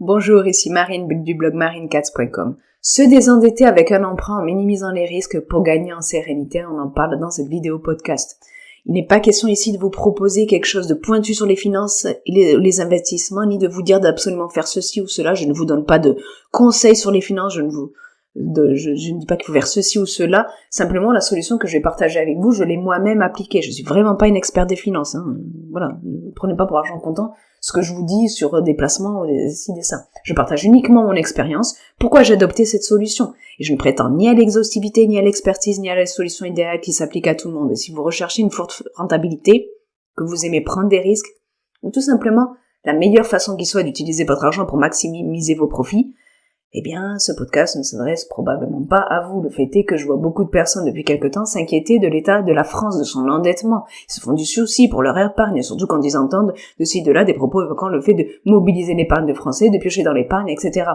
Bonjour, ici Marine du blog marinecats.com. Se désendetter avec un emprunt en minimisant les risques pour gagner en sérénité, on en parle dans cette vidéo podcast. Il n'est pas question ici de vous proposer quelque chose de pointu sur les finances et les investissements, ni de vous dire d'absolument faire ceci ou cela. Je ne vous donne pas de conseils sur les finances, je ne dis pas qu'il faut faire ceci ou cela. Simplement, la solution que je vais partager avec vous, je l'ai moi-même appliquée. Je suis vraiment pas une experte des finances, Voilà. Ne prenez pas pour argent comptant ce que je vous dis sur des placements ou des ci, des ça. Je partage uniquement mon expérience. Pourquoi j'ai adopté cette solution? Et je ne prétends ni à l'exhaustivité, ni à l'expertise, ni à la solution idéale qui s'applique à tout le monde. Et si vous recherchez une forte rentabilité, que vous aimez prendre des risques, ou tout simplement la meilleure façon qui soit d'utiliser votre argent pour maximiser vos profits, eh bien, ce podcast ne s'adresse probablement pas à vous. Le fait est que je vois beaucoup de personnes depuis quelque temps s'inquiéter de l'état de la France, de son endettement. Ils se font du souci pour leur épargne, surtout quand ils entendent de ci, de là des propos évoquant le fait de mobiliser l'épargne de Français, de piocher dans l'épargne, etc.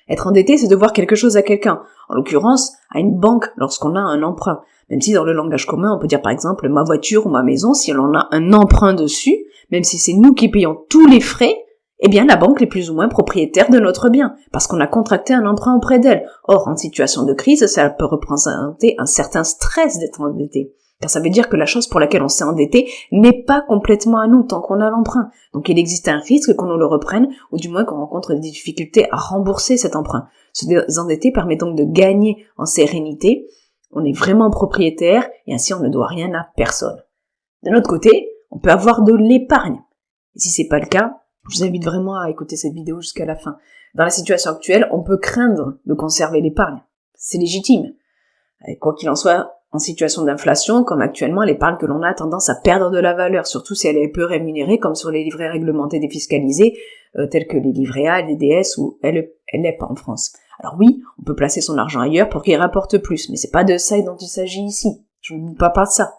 Être endetté, c'est devoir quelque chose à quelqu'un. En l'occurrence, à une banque lorsqu'on a un emprunt. Même si dans le langage commun, on peut dire par exemple ma voiture ou ma maison, si on a un emprunt dessus, même si c'est nous qui payons tous les frais, eh bien, la banque est plus ou moins propriétaire de notre bien, parce qu'on a contracté un emprunt auprès d'elle. Or, en situation de crise, ça peut représenter un certain stress d'être endetté. Car ça veut dire que la chose pour laquelle on s'est endetté n'est pas complètement à nous tant qu'on a l'emprunt. Donc, il existe un risque qu'on nous le reprenne, ou du moins qu'on rencontre des difficultés à rembourser cet emprunt. Se désendetter permet donc de gagner en sérénité. On est vraiment propriétaire, et ainsi on ne doit rien à personne. D'un autre côté, on peut avoir de l'épargne. Et si c'est pas le cas, je vous invite vraiment à écouter cette vidéo jusqu'à la fin. Dans la situation actuelle, on peut craindre de conserver l'épargne. C'est légitime. Et quoi qu'il en soit, en situation d'inflation, comme actuellement, l'épargne que l'on a tendance à perdre de la valeur, surtout si elle est peu rémunérée, comme sur les livrets réglementés défiscalisés, tels que les livrets A, les DS ou LEP en France. Alors oui, on peut placer son argent ailleurs pour qu'il rapporte plus, mais c'est pas de ça dont il s'agit ici. Je ne vous parle pas de ça.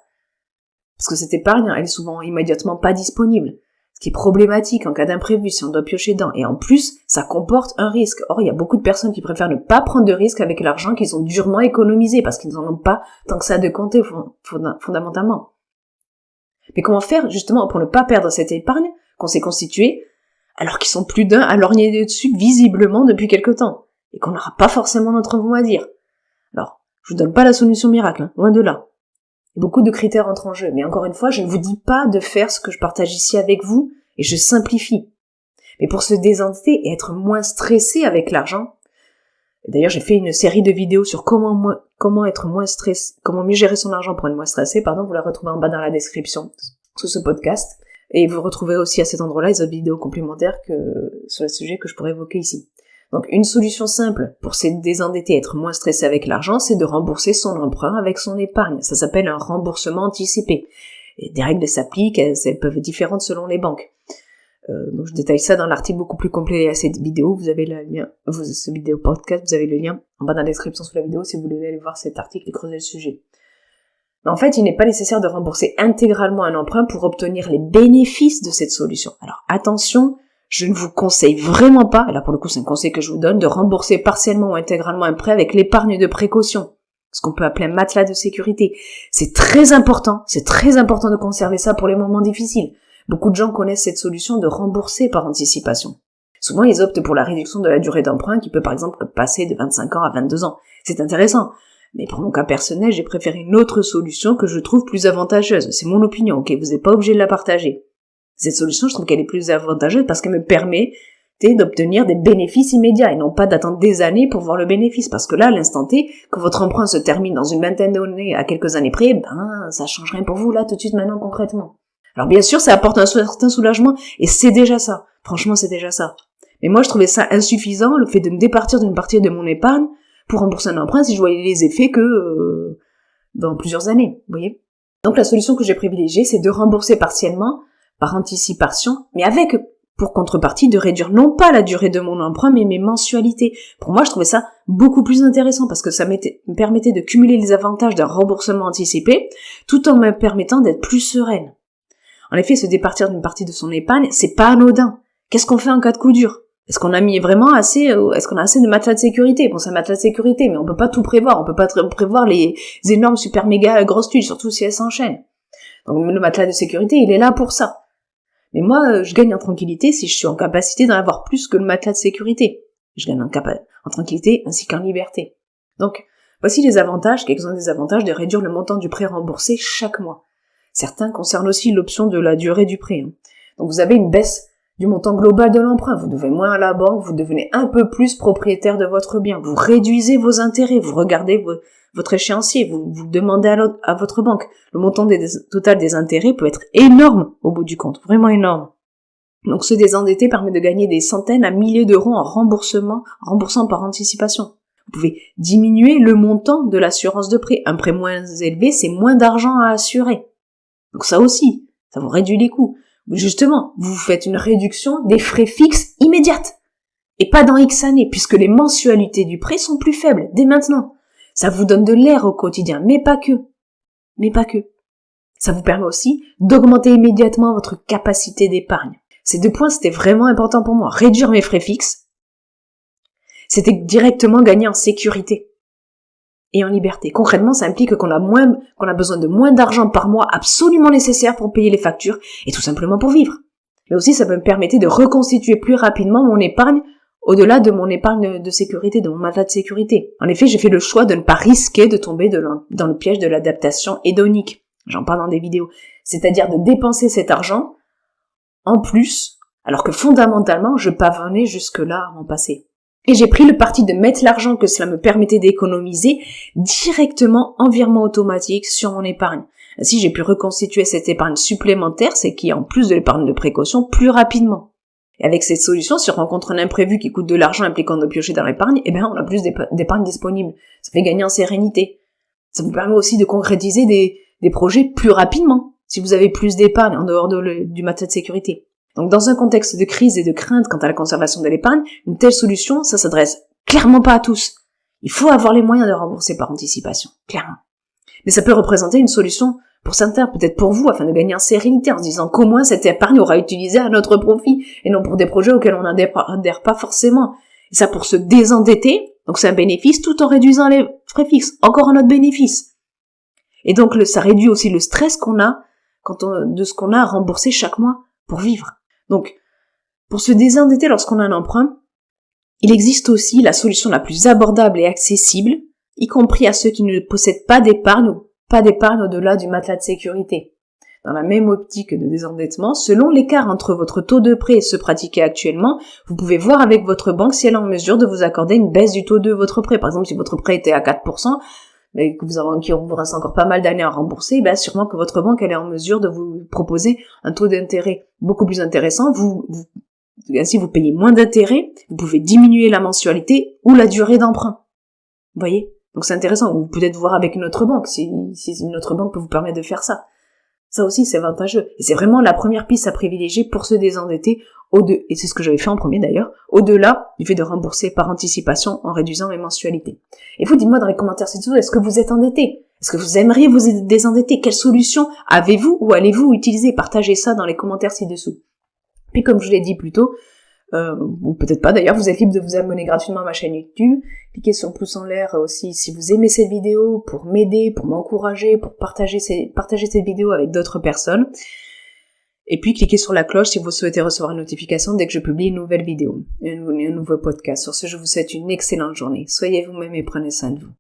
Parce que cette épargne, elle est souvent immédiatement pas disponible. Ce qui est problématique en cas d'imprévu si on doit piocher dedans. Et en plus, ça comporte un risque. Or, il y a beaucoup de personnes qui préfèrent ne pas prendre de risque avec l'argent qu'ils ont durement économisé parce qu'ils n'en ont pas tant que ça de compter fondamentalement. Mais comment faire justement pour ne pas perdre cette épargne qu'on s'est constituée alors qu'ils sont plus d'un à lorgner dessus visiblement depuis quelque temps et qu'on n'aura pas forcément notre mot à dire. Alors, je vous donne pas la solution miracle, loin de là. Beaucoup de critères entrent en jeu, mais encore une fois, je ne vous dis pas de faire ce que je partage ici avec vous, et je simplifie. Mais pour se désendetter et être moins stressé avec l'argent, d'ailleurs j'ai fait une série de vidéos sur comment être moins stressé, comment mieux gérer son argent pour être moins stressé, vous la retrouvez en bas dans la description, sous ce podcast, et vous retrouverez aussi à cet endroit-là les autres vidéos complémentaires sur le sujet que je pourrais évoquer ici. Donc une solution simple pour se désendetter et être moins stressé avec l'argent, c'est de rembourser son emprunt avec son épargne. Ça s'appelle un remboursement anticipé. Et des règles s'appliquent, elles peuvent être différentes selon les banques. Donc je détaille ça dans l'article beaucoup plus complet à cette vidéo. Vous avez le lien, ce vidéo podcast, vous avez le lien en bas dans la description sous la vidéo si vous voulez aller voir cet article et creuser le sujet. Mais en fait, il n'est pas nécessaire de rembourser intégralement un emprunt pour obtenir les bénéfices de cette solution. Alors attention, je ne vous conseille vraiment pas, et là pour le coup c'est un conseil que je vous donne, de rembourser partiellement ou intégralement un prêt avec l'épargne de précaution, ce qu'on peut appeler un matelas de sécurité. C'est très important de conserver ça pour les moments difficiles. Beaucoup de gens connaissent cette solution de rembourser par anticipation. Souvent ils optent pour la réduction de la durée d'emprunt qui peut par exemple passer de 25 ans à 22 ans. C'est intéressant. Mais pour mon cas personnel, j'ai préféré une autre solution que je trouve plus avantageuse. C'est mon opinion, ok? Vous n'êtes pas obligé de la partager. Cette solution, je trouve qu'elle est plus avantageuse parce qu'elle me permet d'obtenir des bénéfices immédiats et non pas d'attendre des années pour voir le bénéfice. Parce que là, à l'instant T, que votre emprunt se termine dans une vingtaine d'années à quelques années près, ça change rien pour vous là, tout de suite, maintenant, concrètement. Alors bien sûr, ça apporte un certain soulagement et c'est déjà ça. Franchement, c'est déjà ça. Mais moi, je trouvais ça insuffisant, le fait de me départir d'une partie de mon épargne pour rembourser un emprunt si je voyais les effets que dans plusieurs années, vous voyez. Donc la solution que j'ai privilégiée, c'est de rembourser partiellement par anticipation, mais avec pour contrepartie de réduire non pas la durée de mon emprunt, mais mes mensualités. Pour moi, je trouvais ça beaucoup plus intéressant parce que ça me permettait de cumuler les avantages d'un remboursement anticipé, tout en me permettant d'être plus sereine. En effet, se départir d'une partie de son épargne, c'est pas anodin. Qu'est-ce qu'on fait en cas de coup dur? Est-ce qu'on a mis vraiment assez de matelas de sécurité? Bon, c'est un matelas de sécurité, mais on peut pas tout prévoir. On peut pas prévoir les énormes super méga grosses tuiles, surtout si elles s'enchaînent. Donc, le matelas de sécurité, il est là pour ça. Mais moi, je gagne en tranquillité si je suis en capacité d'en avoir plus que le matelas de sécurité. Je gagne en tranquillité ainsi qu'en liberté. Donc, voici les avantages, quelques-uns des avantages de réduire le montant du prêt remboursé chaque mois. Certains concernent aussi l'option de la durée du prêt. Donc vous avez une baisse du montant global de l'emprunt, vous devez moins à la banque, vous devenez un peu plus propriétaire de votre bien, vous réduisez vos intérêts, vous regardez votre échéancier, vous demandez à votre banque. Le montant total des intérêts peut être énorme au bout du compte, vraiment énorme. Donc se désendetter permet de gagner des centaines à milliers d'euros en remboursant par anticipation. Vous pouvez diminuer le montant de l'assurance de prêt. Un prêt moins élevé, c'est moins d'argent à assurer. Donc ça aussi, ça vous réduit les coûts. Justement, vous faites une réduction des frais fixes immédiate. Et pas dans X années, puisque les mensualités du prêt sont plus faibles, dès maintenant. Ça vous donne de l'air au quotidien, mais pas que. Ça vous permet aussi d'augmenter immédiatement votre capacité d'épargne. Ces 2 points, c'était vraiment important pour moi. Réduire mes frais fixes, c'était directement gagner en sécurité et en liberté. Concrètement, ça implique qu'on a besoin de moins d'argent par mois absolument nécessaire pour payer les factures et tout simplement pour vivre. Mais aussi, ça me permettait de reconstituer plus rapidement mon épargne au-delà de mon épargne de sécurité, de mon matelas de sécurité. En effet, j'ai fait le choix de ne pas risquer de tomber dans le piège de l'adaptation hédonique. J'en parle dans des vidéos. C'est-à-dire de dépenser cet argent en plus, alors que fondamentalement, je parvenais jusque-là à m'en passer. Et j'ai pris le parti de mettre l'argent que cela me permettait d'économiser directement en virement automatique sur mon épargne. Ainsi, j'ai pu reconstituer cette épargne supplémentaire, c'est qui est en plus de l'épargne de précaution, plus rapidement. Et avec cette solution, si on rencontre un imprévu qui coûte de l'argent impliquant de piocher dans l'épargne, on a plus d'épargne disponible. Ça fait gagner en sérénité. Ça vous permet aussi de concrétiser des projets plus rapidement, si vous avez plus d'épargne en dehors du matelas de sécurité. Donc dans un contexte de crise et de crainte quant à la conservation de l'épargne, une telle solution, ça s'adresse clairement pas à tous. Il faut avoir les moyens de rembourser par anticipation, clairement. Mais ça peut représenter une solution pour certains, peut-être pour vous, afin de gagner en sérénité, en se disant qu'au moins cette épargne aura utilisé à notre profit, et non pour des projets auxquels on n'adhère pas forcément. Et ça pour se désendetter, donc c'est un bénéfice, tout en réduisant les frais fixes, encore un autre bénéfice. Et donc ça réduit aussi le stress qu'on a de ce qu'on a à rembourser chaque mois pour vivre. Donc, pour se désendetter lorsqu'on a un emprunt, il existe aussi la solution la plus abordable et accessible, y compris à ceux qui ne possèdent pas d'épargne ou pas d'épargne au-delà du matelas de sécurité. Dans la même optique de désendettement, selon l'écart entre votre taux de prêt et ceux pratiqués actuellement, vous pouvez voir avec votre banque si elle est en mesure de vous accorder une baisse du taux de votre prêt. Par exemple, si votre prêt était à 4%, mais qu'il vous reste encore pas mal d'années à rembourser, sûrement que votre banque elle est en mesure de vous proposer un taux d'intérêt beaucoup plus intéressant. Ainsi vous payez moins d'intérêt, vous pouvez diminuer la mensualité ou la durée d'emprunt. Vous voyez? Donc c'est intéressant. Ou peut-être voir avec une autre banque, si une autre banque peut vous permettre de faire ça. Ça aussi c'est avantageux. Et c'est vraiment la première piste à privilégier pour se désendetter, et c'est ce que j'avais fait en premier d'ailleurs, au-delà du fait de rembourser par anticipation en réduisant mes mensualités. Et vous, dites-moi dans les commentaires ci-dessous, est-ce que vous êtes endetté? Est-ce que vous aimeriez vous désendetter? Quelle solution avez-vous ou allez-vous utiliser? Partagez ça dans les commentaires ci-dessous. Puis comme je l'ai dit plus tôt, ou peut-être pas d'ailleurs, vous êtes libre de vous abonner gratuitement à ma chaîne YouTube, cliquez sur le pouce en l'air aussi si vous aimez cette vidéo, pour m'aider, pour m'encourager, pour partager cette vidéo avec d'autres personnes. Et puis cliquez sur la cloche si vous souhaitez recevoir une notification dès que je publie une nouvelle vidéo, un nouveau podcast. Sur ce, je vous souhaite une excellente journée. Soyez vous-même et prenez soin de vous.